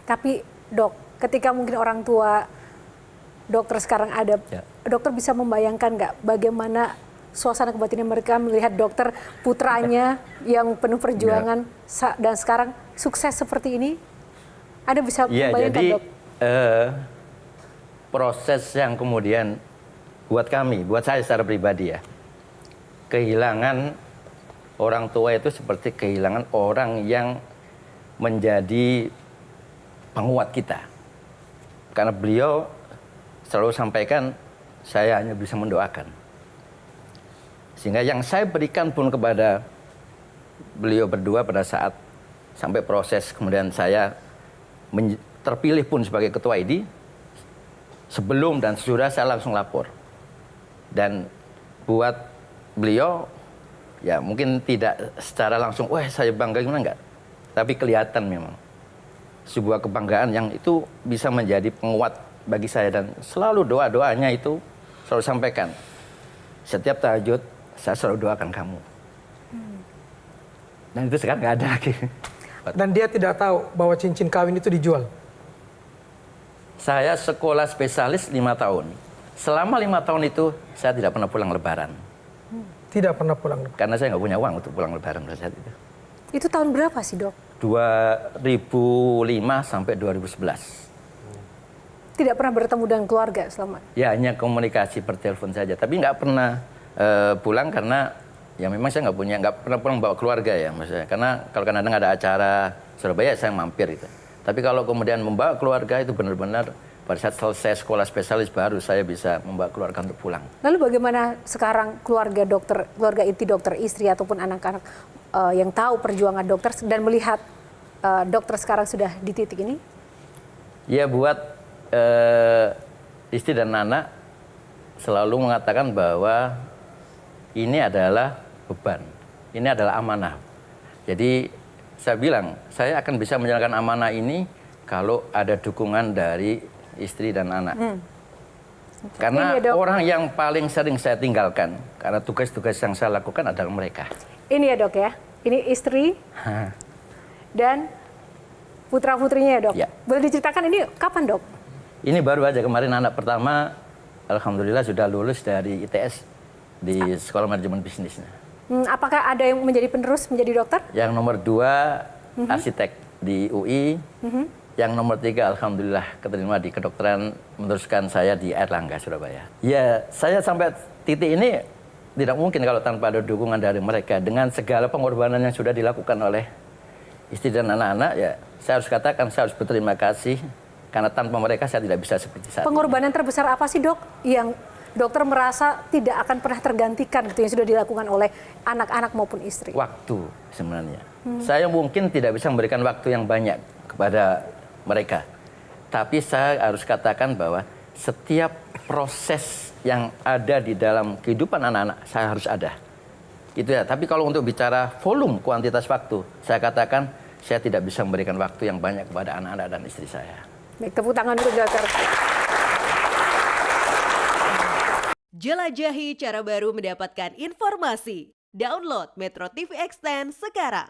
Tapi dok, ketika mungkin orang tua dokter sekarang ada, dokter bisa membayangkan nggak bagaimana suasana kebatinan mereka melihat dokter putranya yang penuh perjuangan dan sekarang sukses seperti ini? Ada bisa membayangkan jadi, dok? Proses yang kemudian buat saya secara pribadi ya, kehilangan orang tua itu seperti kehilangan orang yang menjadi penguat kita. Karena beliau selalu sampaikan, saya hanya bisa mendoakan. Sehingga yang saya berikan pun kepada beliau berdua pada saat sampai proses kemudian saya terpilih pun sebagai ketua ID, sebelum dan sesudah saya langsung lapor. Dan buat beliau, ya mungkin tidak secara langsung, wah saya bangga gimana, enggak. Tapi kelihatan memang sebuah kebanggaan yang itu bisa menjadi penguat bagi saya. Dan selalu doa-doanya itu selalu sampaikan. Setiap tahajud, saya selalu doakan kamu. Dan itu sekarang nggak ada lagi. Dan dia tidak tahu bahwa cincin kawin itu dijual? Saya sekolah spesialis 5 tahun. Selama 5 tahun itu, saya tidak pernah pulang lebaran. Tidak pernah pulang? Karena saya nggak punya uang untuk pulang lebaran pada saat itu. Itu tahun berapa sih dok? 2005 sampai 2011. Tidak pernah bertemu dengan keluarga selama? Ya hanya komunikasi per telepon saja. Tapi nggak pernah pulang karena ya memang saya nggak pernah pulang bawa keluarga ya maksudnya. Karena kalau kadang ada acara Surabaya saya mampir itu. Tapi kalau kemudian membawa keluarga itu benar-benar pada saat selesai sekolah spesialis baru saya bisa membawa keluarga untuk pulang. Lalu bagaimana sekarang keluarga dokter, keluarga inti dokter, istri ataupun anak-anak yang tahu perjuangan dokter dan melihat dokter sekarang sudah di titik ini? Ya buat istri dan anak selalu mengatakan bahwa ini adalah beban, ini adalah amanah. Jadi saya bilang, saya akan bisa menjalankan amanah ini kalau ada dukungan dari istri dan anak. Karena orang yang paling sering saya tinggalkan, karena tugas-tugas yang saya lakukan adalah mereka. Ini ya dok ya, ini istri dan putra-putrinya ya dok? Ya. Boleh diceritakan ini kapan dok? Ini baru aja kemarin anak pertama, alhamdulillah sudah lulus dari ITS di Sekolah Manajemen Bisnisnya. Apakah ada yang menjadi penerus menjadi dokter? Yang nomor 2 arsitek di UI. Yang nomor 3 alhamdulillah keterima di kedokteran meneruskan saya di Airlangga Surabaya. Ya saya sampai titik ini tidak mungkin kalau tanpa ada dukungan dari mereka. Dengan segala pengorbanan yang sudah dilakukan oleh istri dan anak-anak, ya saya harus katakan saya harus berterima kasih. Karena tanpa mereka saya tidak bisa seperti saat Pengorbanan ini. terbesar apa sih dok yang dokter merasa tidak akan pernah tergantikan gitu yang sudah dilakukan oleh anak-anak maupun istri? Waktu sebenarnya. Saya mungkin tidak bisa memberikan waktu yang banyak kepada mereka. Tapi saya harus katakan bahwa setiap proses yang ada di dalam kehidupan anak-anak saya harus ada. Itu ya. Tapi kalau untuk bicara volume, kuantitas waktu, saya katakan saya tidak bisa memberikan waktu yang banyak kepada anak-anak dan istri saya. Baik, tepuk tangan untuk dokter. Jelajahi cara baru mendapatkan informasi. Download Metro TV Extend sekarang.